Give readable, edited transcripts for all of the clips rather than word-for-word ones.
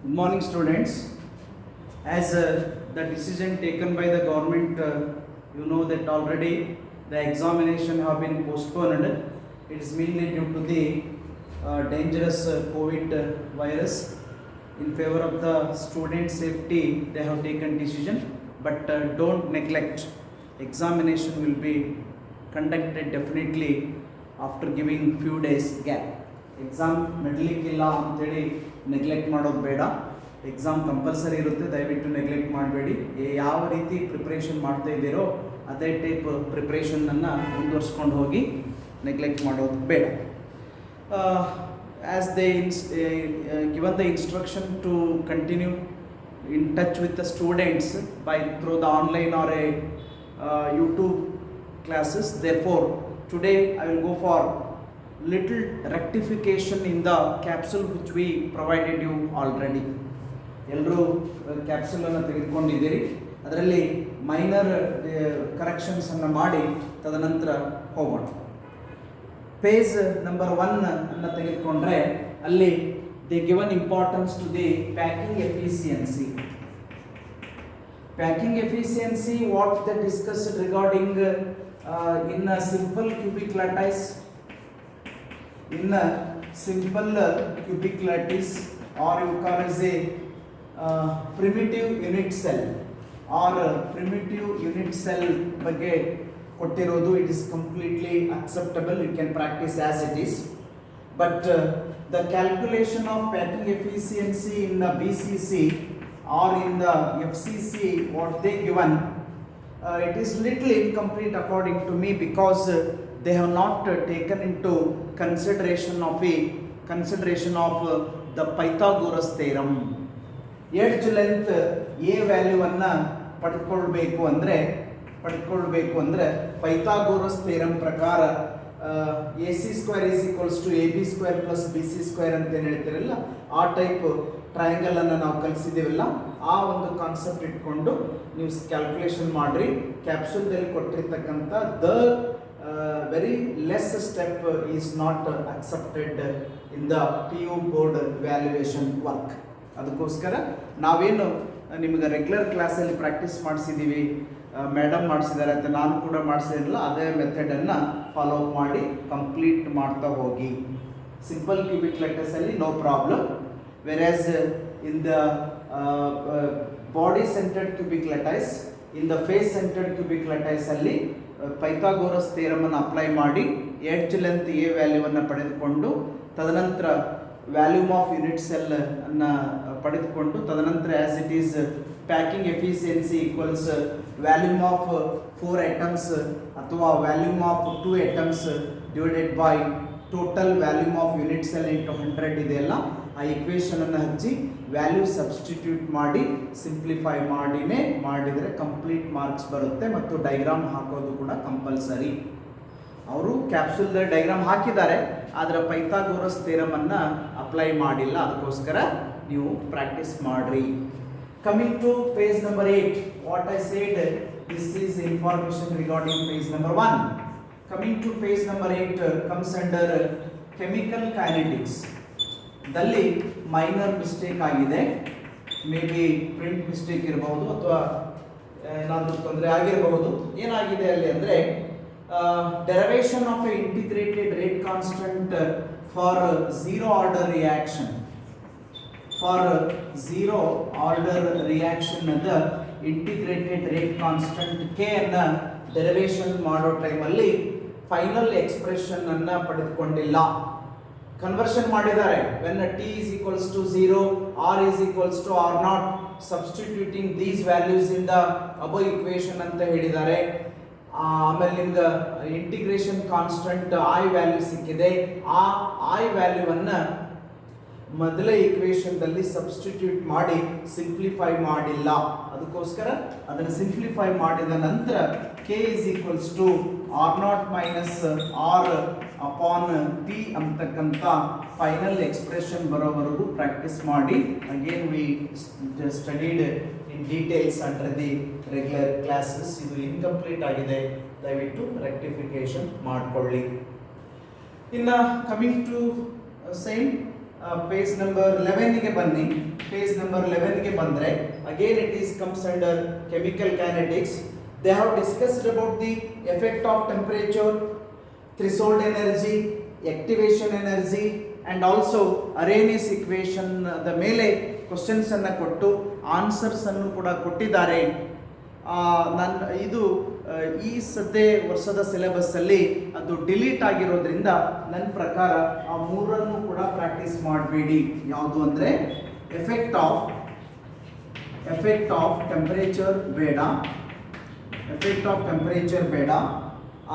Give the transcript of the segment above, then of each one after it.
Good morning, students. As the decision taken by the government, you know that already the examination have been postponed. It is mainly due to the dangerous COVID virus. In favor of the student safety, they have taken decision. But don't neglect. Examination will be conducted definitely after giving few days gap. Exam ನಡಲಿಕ್ಕಿಲ್ಲ ಅಂಥೇಳಿ neglect ಮಾಡೋದು ಬೇಡ. Exam compulsory ಇರುತ್ತೆ, ದಯವಿಟ್ಟು neglect ಮಾಡಬೇಡಿ. ಯಾವ ರೀತಿ preparation ಮಾಡ್ತಾ ಇದ್ದೀರೋ ಅದೇ ಟೈಪ್ ಪ್ರಿಪ್ರೇಷನನ್ನು ಮುಂದುವರ್ಸ್ಕೊಂಡು ಹೋಗಿ ನೆಗ್ಲೆಕ್ಟ್ ಮಾಡೋದು ಬೇಡ. As they given the instruction to continue in touch with the students by through the online or a YouTube classes. Therefore, today I will go for little rectification in the capsule which we provided you already. ಎಲ್ಲರೂ ಕ್ಯಾಪ್ಸುಲನ್ನು ತೆಗೆದುಕೊಂಡಿದ್ದೀರಿ, ಅದರಲ್ಲಿ minor ಕರೆಕ್ಷನ್ಸನ್ನು ಮಾಡಿ ತದನಂತರ ಹೋಗೋಣ. Page number 1 ಅನ್ನು ತೆಗೆದುಕೊಂಡ್ರೆ ಅಲ್ಲಿ they given importance to the packing efficiency. Packing efficiency, what they discussed regarding in a simple cubic lattice. In a simple cubic lattice, or you call as a primitive unit cell or primitive unit cell ಬಗ್ಗೆ ಕೊಟ್ಟಿರೋದು, it is completely acceptable. You can practice as it is. But the calculation of packing efficiency in the BCC or in the FCC, what they given, it is little incomplete according to me, because they have not taken into consideration of the Pythagoras theorem. Edge length a value ಅನ್ನು ಪಡೆದುಕೊಳ್ಳಬೇಕು ಅಂದ್ರೆ Pythagoras theorem ಪ್ರಕಾರ AC square is equals to AB square plus BC square ಅಂತ ಏನು ಹೇಳ್ತಿರಲ್ಲ, ಆ type triangle ಅನ್ನು ನಾವು ಕಲಿಸಿದ್ದೀವಲ್ಲ, ಆ ಒಂದು ಕಾನ್ಸೆಪ್ಟ್ ಇಟ್ಕೊಂಡು ನೀವು ಕ್ಯಾಲ್ಕುಲೇಷನ್ ಮಾಡ್ರಿ. ಕ್ಯಾಪ್ಸೂಲ್ದಲ್ಲಿ ಕೊಟ್ಟಿರ್ತಕ್ಕಂಥ the very less step is not accepted in the PU board valuation work. ಅದಕ್ಕೋಸ್ಕರ ನಾವೇನು ನಿಮಗೆ ರೆಗ್ಯುಲರ್ ಕ್ಲಾಸಲ್ಲಿ ಪ್ರಾಕ್ಟೀಸ್ ಮಾಡಿಸಿದ್ದೀವಿ, ಮೇಡಮ್ ಮಾಡಿಸಿದ್ದಾರೆ ಅಂತ ನಾನು ಕೂಡ ಮಾಡಿಸಿರಲಿಲ್ಲ, ಅದೇ ಮೆಥಡನ್ನು ಫಾಲೋ ಅಪ್ ಮಾಡಿ ಕಂಪ್ಲೀಟ್ ಮಾಡ್ತಾ ಹೋಗಿ. ಸಿಂಪಲ್ ಕ್ಯೂಬಿಕ್ ಲೆಟರ್ಸಲ್ಲಿ no problem, whereas in the body centred cubic lattice, in the face centred cubic ಲೆಟೈಸಲ್ಲಿ ಪೈಥಾಗೋರಸ್ ಥಿಯರಮನ್ನು ಅಪ್ಲೈ ಮಾಡಿ ಎಡ್ಜ್ ಲೆಂತ್ ಎ ವ್ಯಾಲ್ಯೂವನ್ನು ಪಡೆದುಕೊಂಡು ತದನಂತರ ವ್ಯಾಲ್ಯೂಮ್ ಆಫ್ ಯೂನಿಟ್ ಸೆಲ್ ಅನ್ನು ಪಡೆದುಕೊಂಡು ತದನಂತರ as it is packing efficiency equals volume of 4 atoms ಅಥವಾ volume of 2 atoms divided by total volume of unit cell into 100 ಇದೆಯಲ್ಲ, ಆ ಇಕ್ವೇಷನನ್ನು ಹಚ್ಚಿ ವ್ಯಾಲ್ಯೂ ಸಬ್ಸ್ಟಿಟ್ಯೂಟ್ ಮಾಡಿ ಸಿಂಪ್ಲಿಫೈ ಮಾಡಿದರೆ ಕಂಪ್ಲೀಟ್ ಮಾರ್ಕ್ಸ್ ಬರುತ್ತೆ. ಮತ್ತು ಡೈಗ್ರಾಮ್ ಹಾಕೋದು ಕೂಡ ಕಂಪಲ್ಸರಿ. ಅವರು ಕ್ಯಾಪ್ಸೂಲ್ದಲ್ಲಿ ಡೈಗ್ರಾಮ್ ಹಾಕಿದ್ದಾರೆ, ಆದರೆ ಪೈಥಾಗೋರಸ್ ಥಿಯರಮನ್ನು ಅಪ್ಲೈ ಮಾಡಿಲ್ಲ, ಅದಕ್ಕೋಸ್ಕರ ನೀವು ಪ್ರಾಕ್ಟೀಸ್ ಮಾಡಿರಿ. Coming to page number 8, what I said, this is information regarding page number 1. Coming to page number 8 comes under chemical kinetics. ದಲ್ಲಿ ಮೈನರ್ ಮಿಸ್ಟೇಕ್ ಆಗಿದೆ, ಮೇ ಬಿ ಪ್ರಿಂಟ್ ಮಿಸ್ಟೇಕ್ ಇರಬಹುದು ಅಥವಾ ಏನಾದರೂ ತೊಂದರೆ ಆಗಿರಬಹುದು. ಏನಾಗಿದೆ ಅಲ್ಲಿ ಅಂದರೆ derivation of a integrated rate constant for zero order reaction. For zero order reaction the integrated rate constant k ಅನ್ನು derivation ಮಾಡೋ ಟೈಮಲ್ಲಿ ಫೈನಲ್ ಎಕ್ಸ್ಪ್ರೆಷನ್ ಅನ್ನು ಪಡೆದುಕೊಂಡಿಲ್ಲ. ಕನ್ವರ್ಷನ್ ಮಾಡಿದ್ದಾರೆ. when t is equals to 0, r is equals to r0, substituting these values in the above equation ಅಂತ ಹೇಳಿದ್ದಾರೆ. ಆಮೇಲೆ ನಿಮ್ಗೆ integration constant i value ಸಿಕ್ಕಿದೆ. ಆ i ವ್ಯಾಲ್ಯೂವನ್ನು ಮೊದಲ ಈಕ್ವೇಷನ್ದಲ್ಲಿ ಸಬ್ಸ್ಟಿಟ್ಯೂಟ್ ಮಾಡಿ ಸಿಂಪ್ಲಿಫೈ ಮಾಡಿಲ್ಲ, ಅದಕ್ಕೋಸ್ಕರ ಅದನ್ನು ಸಿಂಪ್ಲಿಫೈ ಮಾಡಿದ ನಂತರ k is equals to r0 minus r upon p ಅಂತಕ್ಕಂಥ ಫೈನಲ್ ಎಕ್ಸ್ಪ್ರೆಷನ್ ಬರೋವರೆಗೂ ಪ್ರಾಕ್ಟೀಸ್ ಮಾಡಿ. Again we studied in details under the regular classes. ಇದು ಇನ್ಕಂಪ್ಲೀಟ್ ಆಗಿದೆ, ದಯವಿಟ್ಟು ರೆಕ್ಟಿಫಿಕೇಶನ್ ಮಾಡಿಕೊಳ್ಳಿ. ಇನ್ನು coming to same page number 11 ಗೆ ಬನ್ನಿ. ಪೇಜ್ ನಂಬರ್ 11 ಗೆ ಬಂದ್ರೆ again it is comes under chemical kinetics. They have discussed about the effect of temperature, threshold energy, activation energy and also Arrhenius equation ದ ಮೇಲೆ questions ಅನ್ನು ಕೊಟ್ಟು answers ಅನ್ನು ಕೂಡ ಕೊಟ್ಟಿದ್ದಾರೆ. ಇದು ಈ ವರ್ಷದ ಸಿಲೆಬಸ್ ಅಲ್ಲಿ ಅದು ಡಿಲೀಟ್ ಆಗಿರೋದ್ರಿಂದ ನನ್ನ ಪ್ರಕಾರ ಆ ಮೂರನ್ನು ಕೂಡ ಪ್ರಾಕ್ಟೀಸ್ ಮಾಡಬೇಡಿ. ಯಾವುದು ಅಂದರೆ ಎಫೆಕ್ಟ್ ಆಫ್ ಟೆಂಪರೇಚರ್ ಬೇಡ,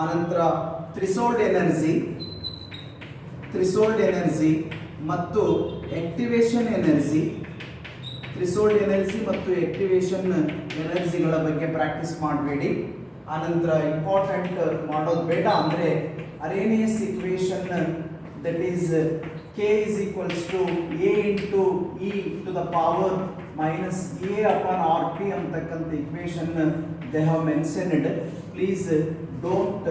ಆನಂತರ ಥ್ರೆಶೋಲ್ಡ್ ಎನರ್ಜಿ ಮತ್ತು ಆಕ್ಟಿವೇಶನ್ ಎನರ್ಜಿಗಳ ಬಗ್ಗೆ ಪ್ರಾಕ್ಟೀಸ್ ಮಾಡಬೇಡಿ. ಆನಂತರ ಇಂಪಾರ್ಟೆಂಟ್ ಮಾಡೋದು ಬೇಡ ಅಂದರೆ ಅರೇನಿಯಸ್ equation, that is K is equals to A into E to the power minus A upon RT ಅಂತಕ್ಕಂಥ equation they have mentioned. Please don't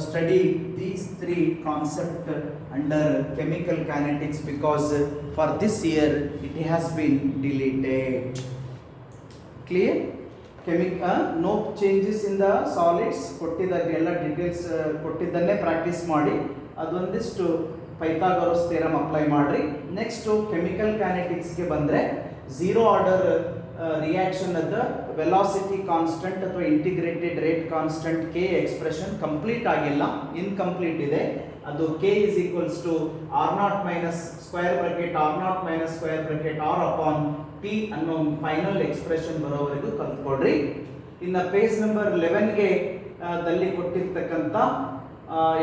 study these three concepts under chemical kinetics because for this year it has been deleted. Clear? No changes in the solids. ಕೊಟ್ಟಿದ್ದಾಗೆಲ್ಲ details ಕೊಟ್ಟಿದ್ದನ್ನೇ practice ಮಾಡಿ ಅದೊಂದಿಷ್ಟು Pythagoras theorem apply ಮಾಡ್ರಿ. Next chemical ಕೈನೆಟಿಕ್ಸ್ಗೆ ಬಂದರೆ zero order reaction ಅದ velocity constant ಅಥವಾ integrated rate constant k expression complete ಆಗಿಲ್ಲ, ಇನ್ಕಂಪ್ಲೀಟ್ ಇದೆ. ಅದು k is equals to R0 minus square bracket R upon p ಅನ್ನೋ ಫೈನಲ್ ಎಕ್ಸ್ಪ್ರೆಷನ್ ಬರೋವರೆಗೂ ಕಲ್ತ್ಕೊಡ್ರಿ. ಇನ್ನು ಪೇಜ್ ನಂಬರ್ 11ಗೆ ದಲ್ಲಿ ಕೊಟ್ಟಿರ್ತಕ್ಕಂಥ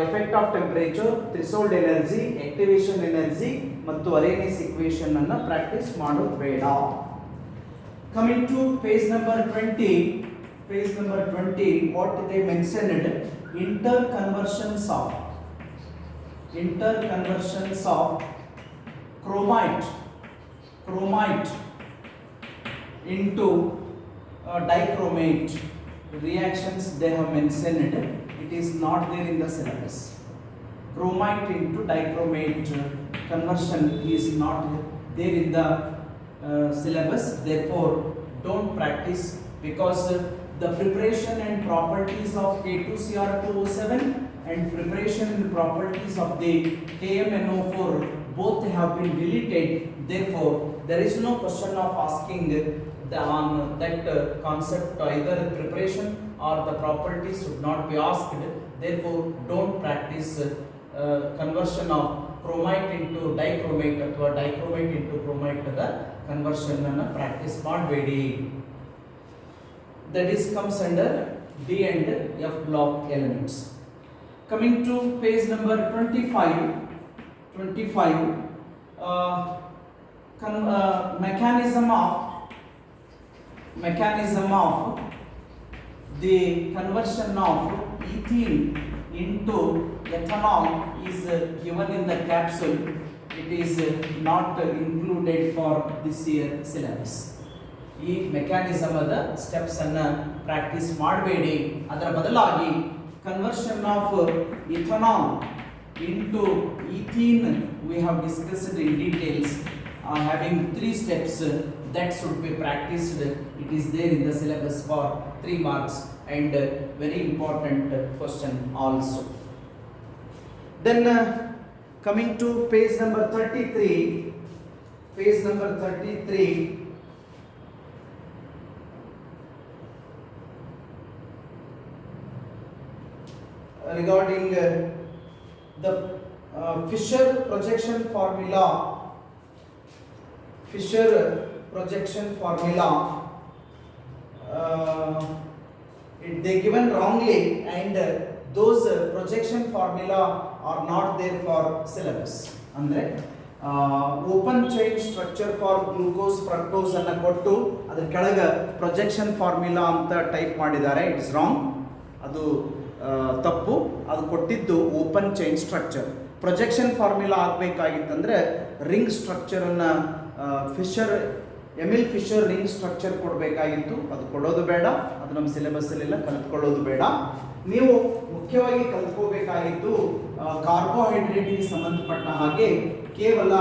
effect of temperature, threshold energy, activation energy ಮತ್ತು ಅರೇನಿಯಸ್ ಇಕ್ವೇಶನ್ ಅನ್ನು ಪ್ರಾಕ್ಟೀಸ್ ಮಾಡೋದು ಬೇಡ. Coming to page number 20, what they mentioned, interconversions of chromite into dichromate reactions they have mentioned. It is not there in the syllabus. Chromite into dichromate conversion is not there in the syllabus. Therefore, don't practice because the preparation and properties of K2Cr2O7 and preparation and properties of the KMNO4 both have been deleted. Therefore, there is no question of asking on that concept. Either preparation or the properties should not be asked. Therefore, don't practice conversion of chromite into dichromate ಅಥವಾ dichromate into chromite the conversion ಅನ್ನು practice ಮಾಡಬೇಡಿ. That is comes under D and F block elements. Coming to page number 25, mechanism of the conversion of ethene into ethanol is given in the capsule. It is not included for this year syllabus. ಈ mechanism ಅದ steps ಅನ್ನ practice ಮಾಡಬೇಡಿ. ಅದರ ಬದಲಾಗಿ conversion of ethanol into ethene we have discussed in details, having 3 steps that should be practiced. It is there in the syllabus for 3 marks and very important question also. Then coming to page number 33, regarding the Fisher projection formula, they given wrongly and those projection formula are not there for syllabus. Andre open chain structure for glucose fructose ಅನ್ನು ಕೊಟ್ಟು ಅದರ ಕೆಳಗೆ projection formula ಅಂತ type ಮಾಡಿದ್ದಾರೆ. It is wrong, ಅದು ತಪ್ಪು. ಅದು ಕೊಟ್ಟಿದ್ದು open chain structure. Projection formula ಆಗಬೇಕಾಗಿತ್ತಂದ್ರೆ ರಿಂಗ್ ಸ್ಟ್ರಕ್ಚರನ್ನು ಎಮಿಲ್ ಫಿಶರ್ ರಿಂಗ್ ಸ್ಟ್ರಕ್ಚರ್ ಕೊಡಬೇಕಾಗಿತ್ತು. ಅದು ಕೊಡೋದು ಬೇಡ, ಅದು ನಮ್ಮ ಸಿಲೆಬಸ್ಸಲ್ಲೆಲ್ಲ ಕಲಿತ್ಕೊಳ್ಳೋದು ಬೇಡ. ನೀವು ಮುಖ್ಯವಾಗಿ ಕಲಿತ್ಕೋಬೇಕಾಗಿದ್ದು ಕಾರ್ಬೋಹೈಡ್ರೇಟ್ಗೆ ಸಂಬಂಧಪಟ್ಟ ಹಾಗೆ ಕೇವಲ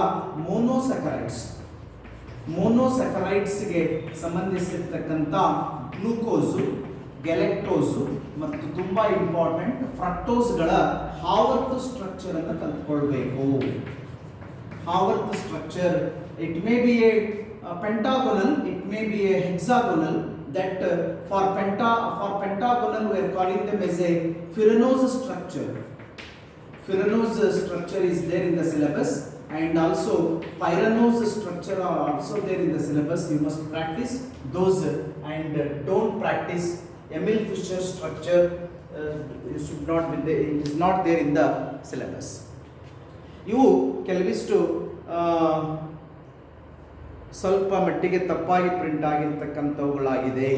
ಮೋನೋಸೆಕರೈಡ್ಸ್ಗೆ ಸಂಬಂಧಿಸಿರ್ತಕ್ಕಂಥ ಗ್ಲೂಕೋಸು, ಗೆಲೆಕ್ಟೋಸು ಮತ್ತು ತುಂಬ ಇಂಪಾರ್ಟೆಂಟ್ ಫ್ರಕ್ಟೋಸ್ಗಳ ಹಾವರ್ತ್ ಸ್ಟ್ರಕ್ಚರ್ ಅನ್ನು ಕಲ್ತ್ಕೊಳ್ಬೇಕು. Haworth structure, it may be a pentagonal, it may be a hexagonal. That for pentagonal we are calling them as a Fireno's structure. Fireno's structure is there in the syllabus, and also Pyrano's structure are also there in the syllabus. You must practice those and don't practice Emil Fischer structure. You should not be there, it is not there in the syllabus. ಇವು ಕೆಲವಿಷ್ಟು ಸ್ವಲ್ಪ ಮಟ್ಟಿಗೆ ತಪ್ಪಾಗಿ print ಆಗಿರ್ತಕ್ಕಂಥವುಗಳಾಗಿದೆ.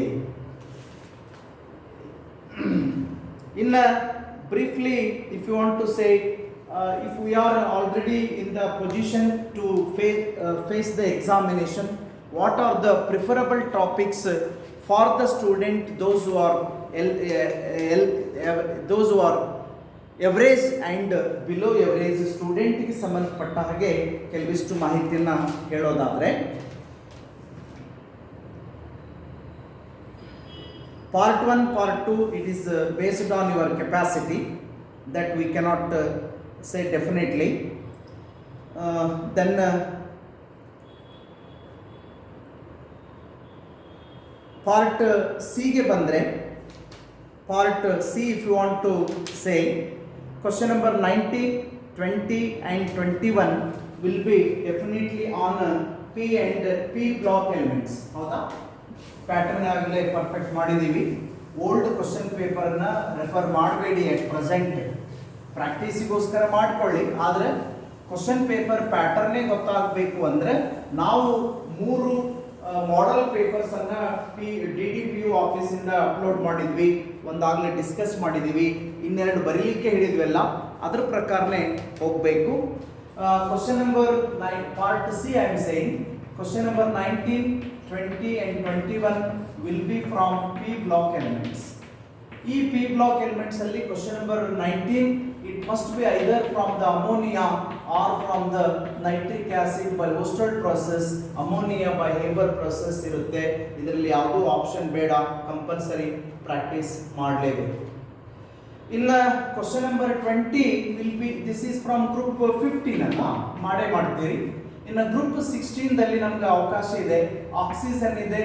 ಇನ್ನು briefly if you want to say, if we are already in the position to face the examination, what are the preferable topics for the student, those who are average and below average ಸ್ಟೂಡೆಂಟ್ಗೆ ಸಂಬಂಧಪಟ್ಟ ಹಾಗೆ ಕೆಲವಿಷ್ಟು ಮಾಹಿತಿಯನ್ನು ಹೇಳೋದಾದರೆ, part 1, part 2, it is based on your capacity, that we cannot say definitely. Then part C ಗೆ ಬಂದರೆ, part C if you want to say, question number 19, 20 and 21 will be definitely on P and P block elements. ಹೌದಾ? Pattern ಆಗಲೇ perfect ಮಾಡಿದ್ದೀವಿ. Old question ಪೇಪರ್ನ refer ಮಾಡಬೇಡಿ at present, ಪ್ರಾಕ್ಟೀಸಿಗೋಸ್ಕರ ಮಾಡ್ಕೊಳ್ಳಿ. ಆದರೆ question paper ಪ್ಯಾಟರ್ನೇ ಗೊತ್ತಾಗಬೇಕು ಅಂದರೆ ನಾವು 3 ಮಾಡೆಲ್ ಪೇಪರ್ಸನ್ನು DDPU ಆಫೀಸಿಂದ ಅಪ್ಲೋಡ್ ಮಾಡಿದ್ವಿ, ಒಂದಾಗಲೇ ಡಿಸ್ಕಸ್ ಮಾಡಿದ್ದೀವಿ, ಇನ್ನೆರಡು ಬರೀಲಿಕ್ಕೆ ಹೇಳಿದ್ವಲ್ಲ, ಅದ್ರ ಪ್ರಕಾರನೇ ಹೋಗಬೇಕು. Question number 9, part C I am saying, question number 19, 20 and 21 will be from P block elements. ಈ P block elements ಅಲ್ಲಿ question number 19, it must be either from the ammonia or from the nitric acid by Ostwald process, ammonia by Haber process ಇರುತ್ತೆ. ಇದರಲ್ಲಿ ಯಾವುದೂ option ಬೇಡ, compulsory practice ಮಾಡಲೇಬೇಕು. ಇನ್ನು question number 20 will be, this is from group 15 ಅಲ್ಲ, ಮಾಡ್ತೀರಿ. ಇನ್ನು group 16 ದಲ್ಲಿ ನಮ್ಗೆ ಅವಕಾಶ ಇದೆ, ಆಕ್ಸಿಜನ್ ಇದೆ,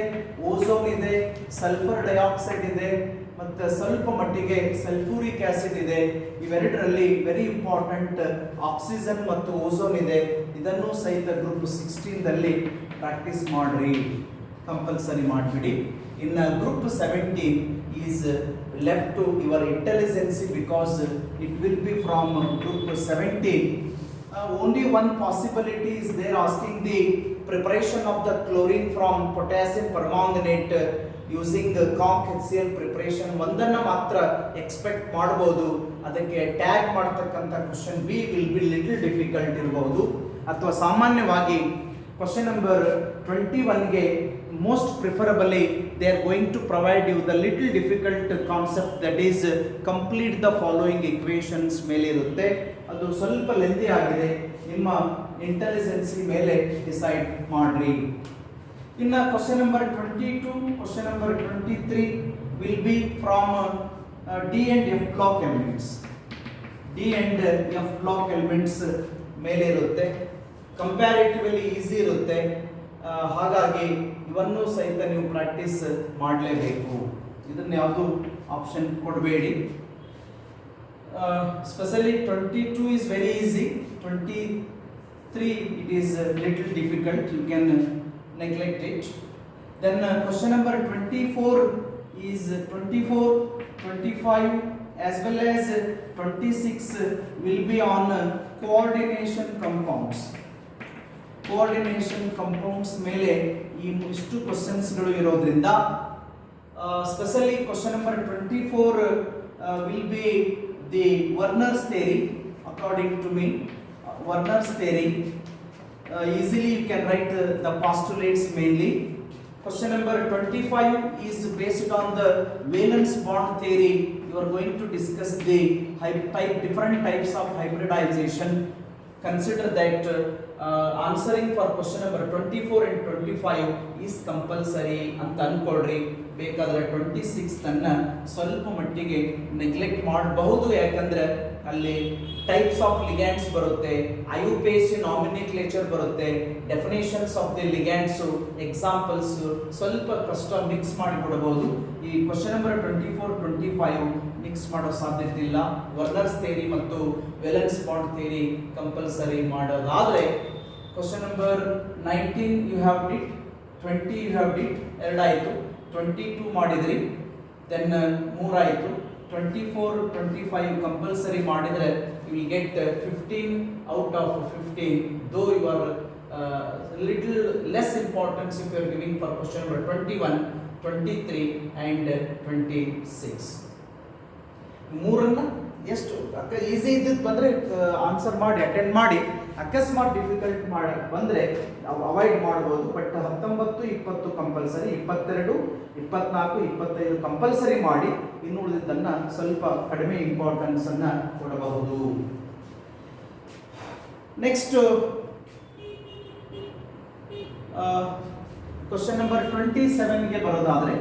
ಓಝೋನ್ ಇದೆ, ಸಲ್ಫರ್ ಡೈಆಕ್ಸೈಡ್ ಇದೆ, ಮತ್ತು ಸ್ವಲ್ಪ ಮಟ್ಟಿಗೆ ಸಲ್ಫೂರಿಕ್ ಆಸಿಡ್ ಇದೆ. ಇವೆರಡರಲ್ಲಿ ವೆರಿ ಇಂಪಾರ್ಟೆಂಟ್ ಆಕ್ಸಿಜನ್ ಮತ್ತು ಓಝೋನ್ ಇದೆ. ಇದನ್ನು ಸಹಿತ ಗ್ರೂಪ್ 16 ದಲ್ಲಿ ಪ್ರಾಕ್ಟೀಸ್ ಮಾಡ್ರಿ, ಕಂಪಲ್ಸರಿ ಮಾಡಿಬಿಡಿ. ಇನ್ನು group 17 is left to your intelligency because it will be from group 17. Only one possibility is there, asking the preparation of the chlorine from potassium permanganate using conc HCl preparation. ಒಂದನ್ನು ಮಾತ್ರ expect ಮಾಡಬಹುದು. ಅದಕ್ಕೆ tag ಮಾಡ್ತಕ್ಕಂಥ question be will be little difficult ಇರಬಹುದು. ಅಥವಾ ಸಾಮಾನ್ಯವಾಗಿ question number 21ಗೆ most preferably they are going to provide you the little difficult concept, that is complete the following equations ಮೇಲೆ ಇರುತ್ತೆ. ಅದು ಸ್ವಲ್ಪ ಲೆಂದಿ ಆಗಿದೆ, ನಿಮ್ಮ ಇಂಟೆಲಿಜೆನ್ಸಿ ಮೇಲೆ ಡಿಸೈಡ್ ಮಾಡ್ರಿ. ಇನ್ನು question number 22, question number 23 will be from D and F block elements. D and F block elements ಮೇಲೆ ಇರುತ್ತೆ, ಕಂಪ್ಯಾರಿಟಿವ್ಲಿ ಈಸಿ ಇರುತ್ತೆ. ಹಾಗಾಗಿ ಇವನ್ನು ಸಹಿತ ನೀವು ಪ್ರಾಕ್ಟೀಸ್ ಮಾಡಲೇಬೇಕು. ಇದನ್ನು ಯಾವುದು ಆಪ್ಷನ್ ಕೊಡಬೇಡಿ. Specially 22 is very easy, 23 it is little difficult, you can neglect it. Then question number 24 is 24, 25 as well as 26 will be on coordination compounds. Coordination compounds ಮೇಲೆ ಈ ಇಷ್ಟು ಕ್ವಶನ್ಸ್ಗಳು ಇರೋದ್ರಿಂದ specially question number 24 will be the Werner's theory. According to me, Werner's theory easily you can write the postulates mainly. Question number 25 is based on the valence bond theory. You are going to discuss the different types of hybridization. consider that answering for question number 24 and 25 is compulsory ಅಂತ ಅನ್ಕೊಳ್ರಿ. ಬೇಕಾದ್ರೆ 26 ಅನ್ನ ಸ್ವಲ್ಪ ಮಟ್ಟಿಗೆ neglect ಮಾಡಬಹುದು, ಯಾಕಂದ್ರೆ ಅಲ್ಲಿ types of ligands ಬರುತ್ತೆ, ಐಯುಪೇಸಿ ನಾಮಿನಿಕ್ಲೇಚರ್ ಬರುತ್ತೆ, definitions of the ligands, examples ಸ್ವಲ್ಪ ಕಷ್ಟ ಮಿಕ್ಸ್ ಮಾಡಿ ಕೊಡಬಹುದು. ಈ ಕ್ವಶನ್ ನಂಬರ್ 24 25 ಮಿಕ್ಸ್ ಮಾಡೋ ಸಾಧ್ಯತೆ ಇಲ್ಲ. ವರ್ನರ್ಸ್ ಥಿಯರಿ ಮತ್ತು ವೇಲೆನ್ಸ್ ಬಾಂಡ್ ಥಿಯರಿ ಕಂಪಲ್ಸರಿ ಮಾಡೋದಾದ್ರೆ question number 19 you have did, 20 you have did, 2 ಆಯಿತು, 22 ಮಾಡಿದ್ರಿ, ದೆನ್ 3 ಆಯಿತು, 24 25 ಕಂಪಲ್ಸರಿ ಮಾಡಿದರೆ you will get 15 out of 15, though you are little less importance if you are giving for question number 21 23 and 26. ಮೂರನ್ನ ಎಷ್ಟು easy ಇದ್ದಿದ್ದು ಬಂದರೆ answer ಮಾಡಿ attend ಮಾಡಿ, ಅಕಸ್ಮಾತ್ ಡಿಫಿಕಲ್ಟ್ ಬಂದರೆ ಅವಾಯ್ಡ್ ಮಾಡ್ಬೋದು. ಬಟ್ 19 20 ಕಂಪಲ್ಸರಿ, 22 24 25 ಕಂಪಲ್ಸರಿ ಮಾಡಿ, ಇನ್ನು ಉಳಿದಿದ್ದನ್ನು ಸ್ವಲ್ಪ ಕಡಿಮೆ ಇಂಪಾರ್ಟೆನ್ಸನ್ನು ಕೊಡಬಹುದು. ನೆಕ್ಸ್ಟ್ ಕ್ವಶನ್ ನಂಬರ್ 27ಗೆ ಬರೋದಾದರೆ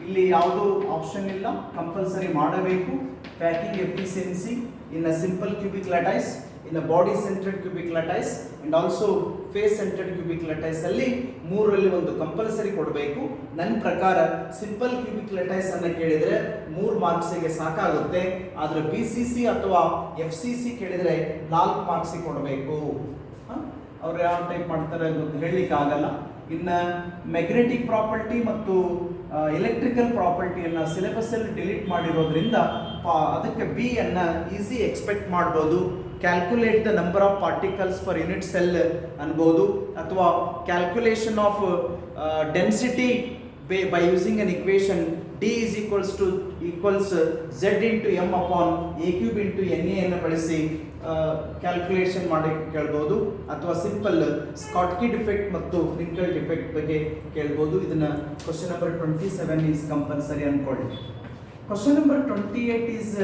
ಇಲ್ಲಿ ಯಾವುದೂ ಆಪ್ಷನ್ ಇಲ್ಲ, ಕಂಪಲ್ಸರಿ ಮಾಡಬೇಕು. Packing efficiency in a simple cubic lattice, in a body centred cubic lattice and also face centred cubic lattice ಅಲ್ಲಿ ಮೂರರಲ್ಲಿ ಒಂದು ಕಂಪಲ್ಸರಿ ಕೊಡಬೇಕು. ನನ್ನ ಪ್ರಕಾರ ಸಿಂಪಲ್ ಕ್ಯೂಬಿಕ್ ಲ್ಯಾಟೈಸ್ ಅನ್ನು ಕೇಳಿದರೆ 3 ಮಾರ್ಕ್ಸಿಗೆ ಸಾಕಾಗುತ್ತೆ, ಆದರೆ BCC ಅಥವಾ FCC ಕೇಳಿದರೆ 4 ಮಾರ್ಕ್ಸಿಗೆ ಕೊಡಬೇಕು. ಅವ್ರು ಯಾವ ಟೈಪ್ ಮಾಡ್ತಾರೆ ಹೇಳಲಿಕ್ಕೆ ಆಗಲ್ಲ. ಇನ್ನು ಮ್ಯಾಗ್ನೆಟಿಕ್ ಪ್ರಾಪರ್ಟಿ ಮತ್ತು ಎಲೆಕ್ಟ್ರಿಕಲ್ ಪ್ರಾಪರ್ಟಿಯನ್ನು ಸಿಲೆಬಸ್ಸಲ್ಲಿ ಡಿಲೀಟ್ ಮಾಡಿರೋದ್ರಿಂದ ಅದಕ್ಕೆ ಬಿ ಅನ್ನು ಈಸಿ ಎಕ್ಸ್ಪೆಕ್ಟ್ ಮಾಡ್ಬೋದು. Calculate the number of particles per unit cell ಅನ್ಬೋದು, ಅಥವಾ calculation of density by using an equation D is equals Z into M upon A cube into NA ಅನ್ನು ಬಳಸಿ calculation ಮಾಡಿ ಕೇಳ್ಬೋದು, ಅಥವಾ ಸಿಂಪಲ್ ಸ್ಕಾಟ್ಕಿ ಡಿಫೆಕ್ಟ್ ಮತ್ತು ಫ್ರಿಂಕಲ್ defect ಬಗ್ಗೆ ಕೇಳ್ಬೋದು. ಇದನ್ನ ಕ್ವಶನ್ ನಂಬರ್ 27 ಈಸ್ ಕಂಪಲ್ಸರಿ ಅನ್ಕೊಳ್ಳಿ. Question number 28 is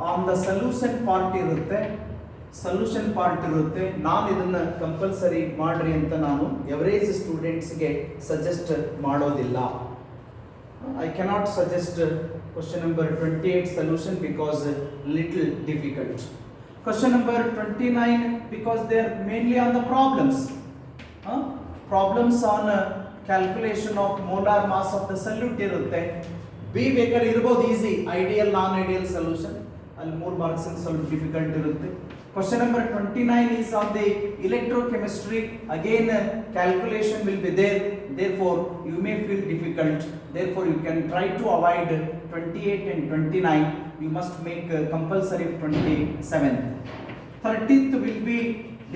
on the solution part ಇರುತ್ತೆ, ನಾನು ಇದನ್ನ ಕಂಪಲ್ಸರಿ ಮಾಡ್ರಿ ಅಂತ ನಾನು ಎವರೇಜ್ ಸ್ಟೂಡೆಂಟ್ಸ್ಗೆ ಸಜೆಸ್ಟ್ ಮಾಡೋದಿಲ್ಲ. I cannot suggest question number 28 solution because little difficult. Question number 29 because they are mainly on the problems. Problems on calculation of molar mass of the solute irutte. B ಬೇಕಾದ್ರೆ ಇರಬಹುದು easy, ideal ನಾನ್ ideal solution ಅಲ್ಲಿ 3 marks ಸ್ವಲ್ಪ difficult ಇರುತ್ತೆ. Question number 29 is on the electrochemistry. Again, calculation will be there. Therefore, you may feel difficult. Therefore, you can try to avoid 28 and 29. You must make compulsory 27. 30th will be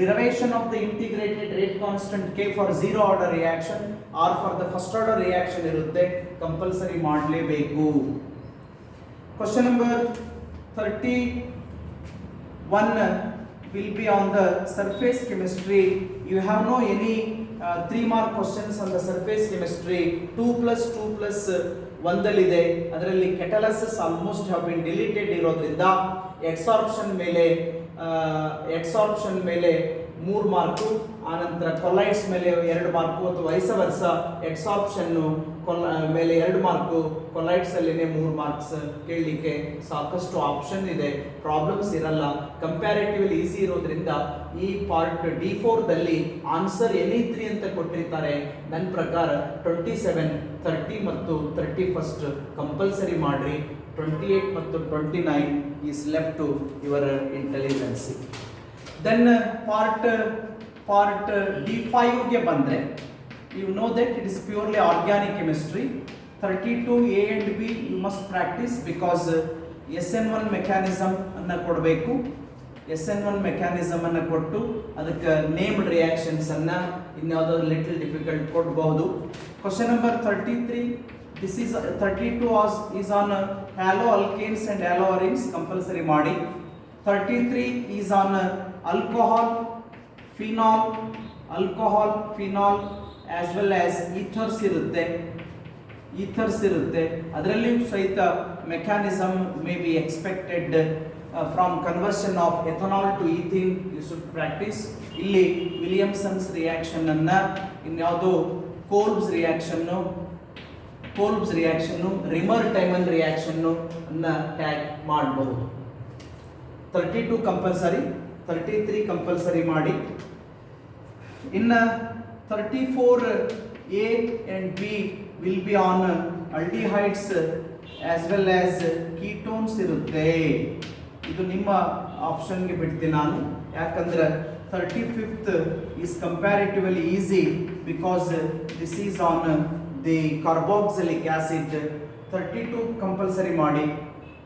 derivation of the integrated rate constant K for zero order reaction or for the first order reaction irutte. Compulsory ಮಾಡಲೇಬೇಕು. Question number 31 will be on the surface chemistry. You have no any 3 mark questions on the surface chemistry. 2 plus 2 plus 1 ಇದೆ, ಅದರಲ್ಲಿ catalysis almost have been deleted ಇರೋದ್ರಿಂದ adsorption ಮೇಲೆ 3 mark, ಆನಂತರ colloids ಮೇಲೆ 2 mark, ಅಥವಾ wise ವರ್ಸ adsorption ಮೇಲೆ 2 mark, colloids ಅಲ್ಲಿನೇ 3 marks ಕೇಳಲಿಕ್ಕೆ ಸಾಕಷ್ಟು ಆಪ್ಷನ್ ಇದೆ, ಪ್ರಾಬ್ಲಮ್ಸ್ ಇರಲ್ಲ, ಕಂಪ್ಯಾರಿಟಿವ್ಲಿ ಈಸಿ ಇರೋದ್ರಿಂದ ಈ ಪಾರ್ಟ್ D4 ದಲ್ಲಿ ಆನ್ಸರ್ ಎನಿ 3 ಅಂತ ಕೊಟ್ಟಿರ್ತಾರೆ. ನನ್ನ ಪ್ರಕಾರ 27 30 ಮತ್ತು 31st ಕಂಪಲ್ಸರಿ ಮಾಡ್ರಿ. 28 ಮತ್ತು 29 is left to your intelligence. Then part D5 ಗೆ ಬಂದ್ರೆ you know that it is purely organic chemistry. 32 A and B you must practice because SN1 mechanism ಅನ್ನು ಕೊಡಬೇಕು. SN1 mechanism ಅನ್ನು ಕೊಟ್ಟು ಅದಕ್ಕೆ ನೇಮ್ಡ್ ರಿಯಾಕ್ಷನ್ಸ್ ಅನ್ನ ಇನ್ಯಾವುದೋ ಲಿಟಲ್ ಡಿಫಿಕಲ್ಟ್ ಕೊಡಬಹುದು. Question number 33 this is 32 is on halo alkanes and halo arenes compulsory ಮಾಡಿ. 33 is on alcohol, phenol as well as ethers ಇರುತ್ತೆ, ಅದರಲ್ಲಿಯೂ ಸಹಿತ mechanism may be expected from conversion of ethanol to ethene you should practise. ಇಲ್ಲಿ Williamson's reaction ಅನ್ನ, ಇನ್ಯಾವುದು Kolbe's ರಿಯಾಕ್ಷನ್ನು, Reimer Tiemann ರಿಯಾಕ್ಷನ್ನು ಅನ್ನ ಟ್ಯಾಗ್ ಮಾಡಬಹುದು. 32 ಕಂಪಲ್ಸರಿ, 33 ಕಂಪಲ್ಸರಿ ಮಾಡಿ. ಇನ್ನು 34A and B will be on aldehydes as well as ketones ಇರುತ್ತೆ. ಇದು ನಿಮ್ಮ ಆಪ್ಷನ್ಗೆ ಬಿಡ್ತೀನಿ ನಾನು, ಯಾಕಂದ್ರೆ 35th is comparatively easy because this is on the carboxylic acid. 32 compulsory ಮಾಡಿ,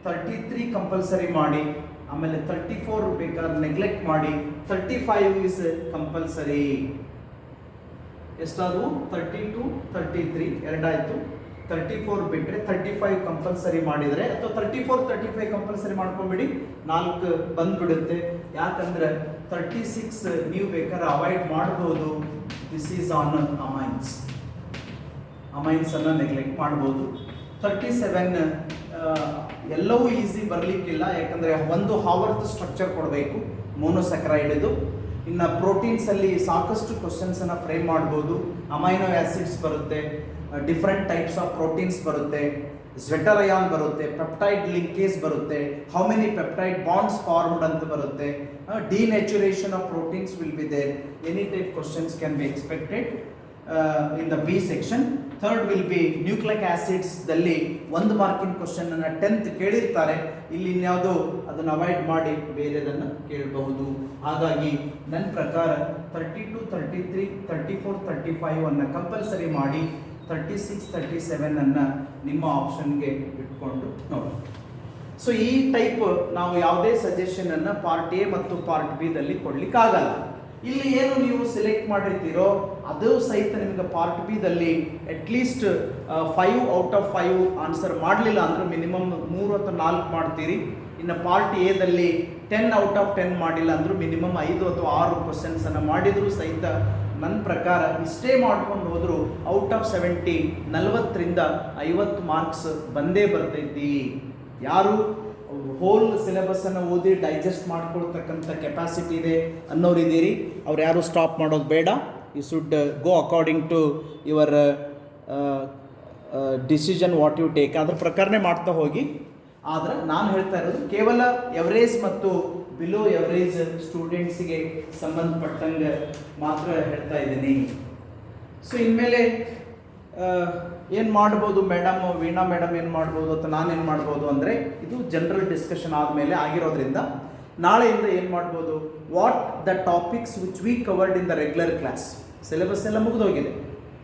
33 ಕಂಪಲ್ಸರಿ ಮಾಡಿ, ಆಮೇಲೆ 34 ಬೇಕಾದ್ರೆ ನೆಗ್ಲೆಕ್ಟ್ ಮಾಡಿ, 35 ಇಸ್ ಕಂಪಲ್ಸರಿ. ಎಷ್ಟಾದವು? 32, 33 ಎರಡಾಯ್ತು. 34 ಬಿಟ್ಟರೆ 35 ಕಂಪಲ್ಸರಿ ಮಾಡಿದರೆ, ಅಥವಾ 34, 35 ಕಂಪಲ್ಸರಿ ಮಾಡ್ಕೊಂಡ್ಬಿಡಿ, 4 ಬಂದ್ಬಿಡುತ್ತೆ. ಯಾಕಂದ್ರೆ 36 ನೀವು ಬೇಕಾದ್ರೆ ಅವಾಯ್ಡ್ ಮಾಡ್ಬೋದು. ದಿಸ್ ಈಸ್ ಆನ್ ಅಮೈನ್ಸ್ ಅನ್ನು ನೆಗ್ಲೆಕ್ಟ್ ಮಾಡ್ಬೋದು. 37 ಎಲ್ಲವೂ ಈಸಿ ಬರಲಿಕ್ಕಿಲ್ಲ, ಯಾಕಂದರೆ ಒಂದು ಹಾವರ್ತ್ ಸ್ಟ್ರಕ್ಚರ್ ಕೊಡಬೇಕು ಮೋನೋಸ್ಯಾಕರೈಡ್ ಇದು. ಇನ್ನು ಪ್ರೋಟೀನ್ಸಲ್ಲಿ ಸಾಕಷ್ಟು ಕ್ವಶನ್ಸನ್ನು ಫ್ರೇಮ್ ಮಾಡ್ಬೋದು. ಅಮೈನೋ ಆ್ಯಸಿಡ್ಸ್ ಬರುತ್ತೆ, ಡಿಫ್ರೆಂಟ್ ಟೈಪ್ಸ್ ಆಫ್ ಪ್ರೋಟೀನ್ಸ್ ಬರುತ್ತೆ, ಸ್ವೆಟರ್ ಅಯಾನ್ ಬರುತ್ತೆ, ಪೆಪ್ಟೈಡ್ ಲಿಂಕೇಜ್ ಬರುತ್ತೆ, how many peptide bonds formed ಅಂತ ಬರುತ್ತೆ, denaturation of proteins will be there. Any type questions can be expected in the B section. Third will be nucleic acids ದಲ್ಲಿ 1 ಮಾರ್ಕಿನ question ಅನ್ನ 10th ಕೇಳಿರ್ತಾರೆ. ಇಲ್ಲಿ ಇನ್ಯಾವುದು ಅದನ್ನು avoid ಮಾಡಿ ಬೇರೆದನ್ನು ಕೇಳಬಹುದು. ಹಾಗಾಗಿ ನನ್ನ ಪ್ರಕಾರ 32, 33, 34, 35 ಅನ್ನು ಕಂಪಲ್ಸರಿ ಮಾಡಿ, 36, 37 ಅನ್ನು ನಿಮ್ಮ ಆಪ್ಷನ್ಗೆ ಇಟ್ಕೊಂಡು ನೋಡಿ. ಸೊ ಈ ಟೈಪ್ ನಾವು ಯಾವುದೇ ಸಜೆಷನ್ ಅನ್ನು ಪಾರ್ಟ್ ಎ ಮತ್ತು ಪಾರ್ಟ್ ಬಿ ದಲ್ಲಿ ಕೊಡ್ಲಿಕ್ಕಾಗಲ್ಲ. ಇಲ್ಲಿ ಏನು ನೀವು ಸೆಲೆಕ್ಟ್ ಮಾಡಿರ್ತೀರೋ ಅದು ಸಹಿತ ನಿಮಗೆ ಪಾರ್ಟ್ ಬಿ ದಲ್ಲಿ ಅಟ್ಲೀಸ್ಟ್ 5 ಔಟ್ ಆಫ್ 5 ಆನ್ಸರ್ ಮಾಡಲಿಲ್ಲ ಅಂದ್ರೆ ಮಿನಿಮಮ್ 3 ಅಥವಾ 4 ಮಾಡ್ತೀರಿ. ಇನ್ನು ಪಾರ್ಟ್ ಎ ದಲ್ಲಿ 10 ಔಟ್ ಆಫ್ 10 ಮಾಡಿಲ್ಲ ಅಂದ್ರೂ ಮಿನಿಮಮ್ 5 ಅಥವಾ 6 ಕ್ವಶನ್ಸ್ ಅನ್ನು ಮಾಡಿದ್ರು ಸಹಿತ ನನ್ನ ಪ್ರಕಾರ ಇಷ್ಟೇ ಮಾಡ್ಕೊಂಡು ಹೋದ್ರು ಔಟ್ ಆಫ್ 70 40ರಿಂದ 50 ಮಾರ್ಕ್ಸ್ ಬಂದೇ ಬರ್ತೈತಿ. ಯಾರು ಹೋಲ್ ಸಿಲೆಬಸ್ ಅನ್ನು ಓದಿ ಡೈಜೆಸ್ಟ್ ಮಾಡ್ಕೊಳ್ತಕ್ಕಂಥ ಕೆಪಾಸಿಟಿ ಇದೆ ಅನ್ನೋರಿದ್ದೀರಿ, ಅವ್ರು ಯಾರು ಸ್ಟಾಪ್ ಮಾಡೋದು ಬೇಡ. You should go according to your decision what you take, ಅದ್ರ ಪ್ರಕಾರನೇ ಮಾಡ್ತಾ ಹೋಗಿ. ಆದರೆ ನಾನು ಹೇಳ್ತಾ ಇರೋದು ಕೇವಲ ಎವರೇಜ್ ಮತ್ತು ಬಿಲೋ ಎವರೇಜ್ ಸ್ಟೂಡೆಂಟ್ಸಿಗೆ ಸಂಬಂಧಪಟ್ಟಂಗೆ ಮಾತ್ರ ಹೇಳ್ತಾ ಇದ್ದೀನಿ. ಸೊ ಇನ್ಮೇಲೆ ಏನು ಮಾಡ್ಬೋದು ಮೇಡಮ್, ವೀಣಾ ಮೇಡಮ್ ಏನು ಮಾಡ್ಬೋದು ಅಥವಾ ನಾನೇನು ಮಾಡ್ಬೋದು ಅಂದರೆ, ಇದು ಜನರಲ್ ಡಿಸ್ಕಷನ್ ಆದಮೇಲೆ ಆಗಿರೋದ್ರಿಂದ ನಾಳೆಯಿಂದ ಏನು ಮಾಡ್ಬೋದು, what the topics which we covered in the regular class. Syllabus ಎಲ್ಲ ಮುಗಿದೋಗಿದೆ,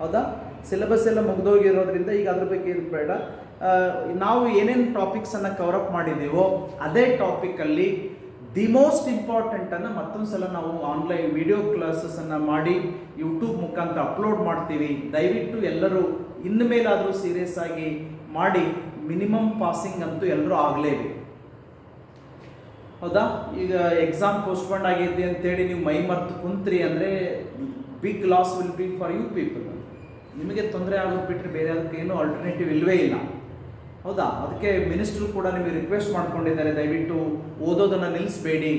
ಹೌದಾ? ಸಿಲೆಬಸ್ ಎಲ್ಲ ಮುಗಿದೋಗಿರೋದ್ರಿಂದ ಈಗ ಅದ್ರ ಬಗ್ಗೆ ಇದು ಬೇಡ. ನಾವು ಏನೇನು ಟಾಪಿಕ್ಸನ್ನು ಕವರಪ್ ಮಾಡಿದ್ದೀವೋ ಅದೇ ಟಾಪಿಕಲ್ಲಿ ದಿ ಮೋಸ್ಟ್ ಇಂಪಾರ್ಟೆಂಟನ್ನು ಮತ್ತೊಂದು ಸಲ ನಾವು ಆನ್ಲೈನ್ ವಿಡಿಯೋ ಕ್ಲಾಸಸನ್ನು ಮಾಡಿ ಯೂಟ್ಯೂಬ್ ಮುಖಾಂತರ ಅಪ್ಲೋಡ್ ಮಾಡ್ತೀವಿ. ದಯವಿಟ್ಟು ಎಲ್ಲರೂ ಇನ್ನು ಮೇಲಾದರೂ ಸೀರಿಯಸ್ ಆಗಿ ಮಾಡಿ. ಮಿನಿಮಮ್ ಪಾಸಿಂಗ್ ಅಂತೂ ಎಲ್ಲರೂ ಆಗಲೇಬೇಕು, ಹೌದಾ? ಈಗ ಎಕ್ಸಾಮ್ ಪೋಸ್ಟ್ಪೋಂಡ್ ಆಗಿದ್ದೆ ಅಂತೇಳಿ ನೀವು ಮೈ ಮರೆತು ಕುಂತ್ರಿ ಅಂದರೆ big loss will be for you people. ನಿಮಗೆ ತೊಂದರೆ ಆಗೋದು ಬಿಟ್ಟರೆ ಬೇರೆ ಅದಕ್ಕೆ ಏನೂ ಆಲ್ಟರ್ನೇಟಿವ್ ಇಲ್ಲವೇ ಇಲ್ಲ, ಹೌದಾ? ಅದಕ್ಕೆ ಮಿನಿಸ್ಟ್ರು ಕೂಡ ನಿಮಗೆ ರಿಕ್ವೆಸ್ಟ್ ಮಾಡ್ಕೊಂಡಿದ್ದಾರೆ, ದಯವಿಟ್ಟು ಓದೋದನ್ನು ನಿಲ್ಲಿಸಬೇಡಿ.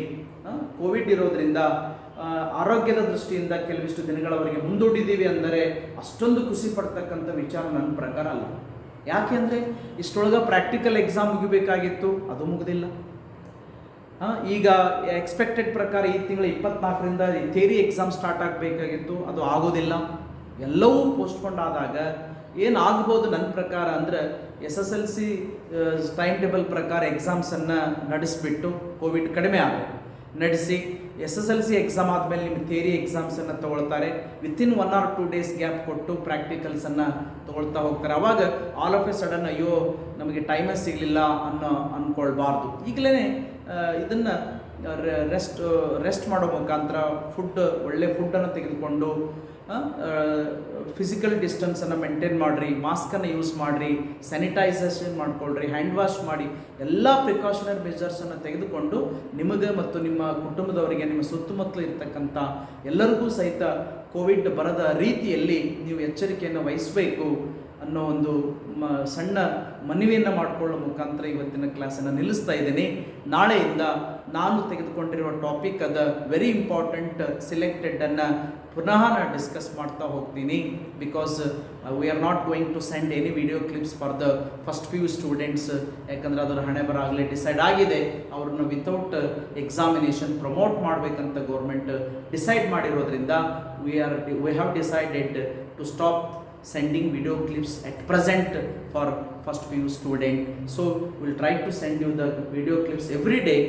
ಕೋವಿಡ್ ಇರೋದ್ರಿಂದ ಆರೋಗ್ಯದ ದೃಷ್ಟಿಯಿಂದ ಕೆಲವಿಷ್ಟು ದಿನಗಳವರೆಗೆ ಮುಂದೂಡಿದ್ದೀವಿ ಅಂದರೆ ಅಷ್ಟೊಂದು ಖುಷಿ ಪಡ್ತಕ್ಕಂಥ ವಿಚಾರ ನನ್ನ ಪ್ರಕಾರ ಅಲ್ಲ. ಯಾಕೆಂದರೆ ಇಷ್ಟೊಳಗೆ ಪ್ರಾಕ್ಟಿಕಲ್ ಎಕ್ಸಾಮ್ ಮುಗಿಬೇಕಾಗಿತ್ತು, ಅದು ಮುಗಿದಿಲ್ಲ. ಈಗ ಎಕ್ಸ್ಪೆಕ್ಟೆಡ್ ಪ್ರಕಾರ ಈ ತಿಂಗಳ 24ರಿಂದ ಥಿಯರಿ ಎಕ್ಸಾಮ್ ಸ್ಟಾರ್ಟ್ ಆಗಬೇಕಾಗಿತ್ತು, ಅದು ಆಗೋದಿಲ್ಲ. ಎಲ್ಲವೂ ಪೋಸ್ಟ್ಪೋಂಡ್ ಆದಾಗ ಏನಾಗ್ಬೋದು ನನ್ನ ಪ್ರಕಾರ ಅಂದರೆ SSLC ಟೈಮ್ ಟೇಬಲ್ ಪ್ರಕಾರ ಎಕ್ಸಾಮ್ಸನ್ನು ನಡೆಸಿಬಿಟ್ಟು ಕೋವಿಡ್ ಕಡಿಮೆ ಆಗಬೇಕು ನಡೆಸಿ SSLC ಎಕ್ಸಾಮ್ ಆದಮೇಲೆ ನಿಮ್ಮ ಥಿಯರಿ ಎಕ್ಸಾಮ್ಸನ್ನು ತೊಗೊಳ್ತಾರೆ. ವಿತಿನ್ 1 or 2 days ಗ್ಯಾಪ್ ಕೊಟ್ಟು ಪ್ರಾಕ್ಟಿಕಲ್ಸನ್ನು ತೊಗೊಳ್ತಾ ಹೋಗ್ತಾರೆ. ಆವಾಗ ಆಲ್ ಆಫ್ ಎ ಸಡನ್ ಅಯ್ಯೋ ನಮಗೆ ಟೈಮೇ ಸಿಗಲಿಲ್ಲ ಅಂದ್ಕೊಳ್ಬಾರ್ದು. ಈಗಲೇ ಇದನ್ನು ರೆಸ್ಟ್ ಮಾಡೋ ಮುಖಾಂತರ ಒಳ್ಳೆ ಫುಡ್ಡನ್ನು ತೆಗೆದುಕೊಂಡು ಫಿಸಿಕಲ್ ಡಿಸ್ಟೆನ್ಸನ್ನು ಮೇಂಟೈನ್ ಮಾಡಿರಿ, ಮಾಸ್ಕನ್ನು ಯೂಸ್ ಮಾಡಿರಿ, ಸ್ಯಾನಿಟೈಸೇಷನ್ ಮಾಡಿಕೊಳ್ಳ್ರಿ, ಹ್ಯಾಂಡ್ ವಾಶ್ ಮಾಡಿ, ಎಲ್ಲ ಪ್ರಿಕಾಷನರಿ ಮೆಜರ್ಸನ್ನು ತೆಗೆದುಕೊಂಡು ನಿಮಗೆ ಮತ್ತು ನಿಮ್ಮ ಕುಟುಂಬದವರಿಗೆ, ನಿಮ್ಮ ಸುತ್ತಮುತ್ತಲು ಇರ್ತಕ್ಕಂಥ ಎಲ್ಲರಿಗೂ ಸಹಿತ ಕೋವಿಡ್ ಬರದ ರೀತಿಯಲ್ಲಿ ನೀವು ಎಚ್ಚರಿಕೆಯನ್ನು ವಹಿಸಬೇಕು ಅನ್ನೋ ಒಂದು ಸಣ್ಣ ಮನವಿಯನ್ನು ಮಾಡಿಕೊಳ್ಳೋ ಮುಖಾಂತರ ಇವತ್ತಿನ ಕ್ಲಾಸನ್ನು ನಿಲ್ಲಿಸ್ತಾ ಇದ್ದೀನಿ. ನಾಳೆಯಿಂದ ನಾನು ತೆಗೆದುಕೊಂಡಿರುವ ಟಾಪಿಕ್ ಅದ ವೆರಿ ಇಂಪಾರ್ಟೆಂಟ್ ಸಿಲೆಕ್ಟೆಡನ್ನು ಪುನಃ ನಾನು ಡಿಸ್ಕಸ್ ಮಾಡ್ತಾ ಹೋಗ್ತೀನಿ. Because we are not going to send any video clips for the first PU students. ಯಾಕಂದರೆ ಅದರ ಹಣೆ ಬರ ಆಗಲೇ ಡಿಸೈಡ್ ಆಗಿದೆ. ಅವ್ರನ್ನ ವಿತೌಟ್ ಎಕ್ಸಾಮಿನೇಷನ್ ಪ್ರಮೋಟ್ ಮಾಡಬೇಕಂತ ಗೌರ್ಮೆಂಟ್ ಡಿಸೈಡ್ ಮಾಡಿರೋದ್ರಿಂದ we have decided to stop sending video clips at present for first PU student. So we'll try to send you the video clips every day.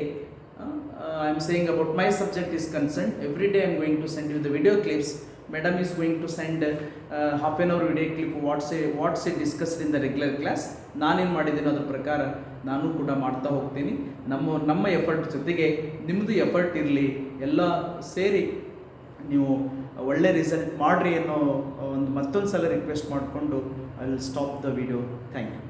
I am saying about my subject is concerned, every day I am going to send you the video clips. Madam is going to send half an hour video clip what's it discussed in the regular class. ನಾನೇನು ಮಾಡಿದ್ದೀನಿ ಅದರ ಪ್ರಕಾರ ನಾನು ಕೂಡ ಮಾಡ್ತಾ ಹೋಗ್ತೀನಿ. ನಮ್ಮ effort ಜೊತೆಗೆ ನಿಮ್ಮದು ಎಫರ್ಟ್ ಇರಲಿ, ಎಲ್ಲ ಸೇರಿ ನೀವು ಒಳ್ಳೆ ರಿಸಲ್ಟ್ ಮಾಡಿರಿ ಅನ್ನೋ ಒಂದು ಮತ್ತೊಂದು ಸಲ ರಿಕ್ವೆಸ್ಟ್ ಮಾಡಿಕೊಂಡು I will stop the video. Thank you.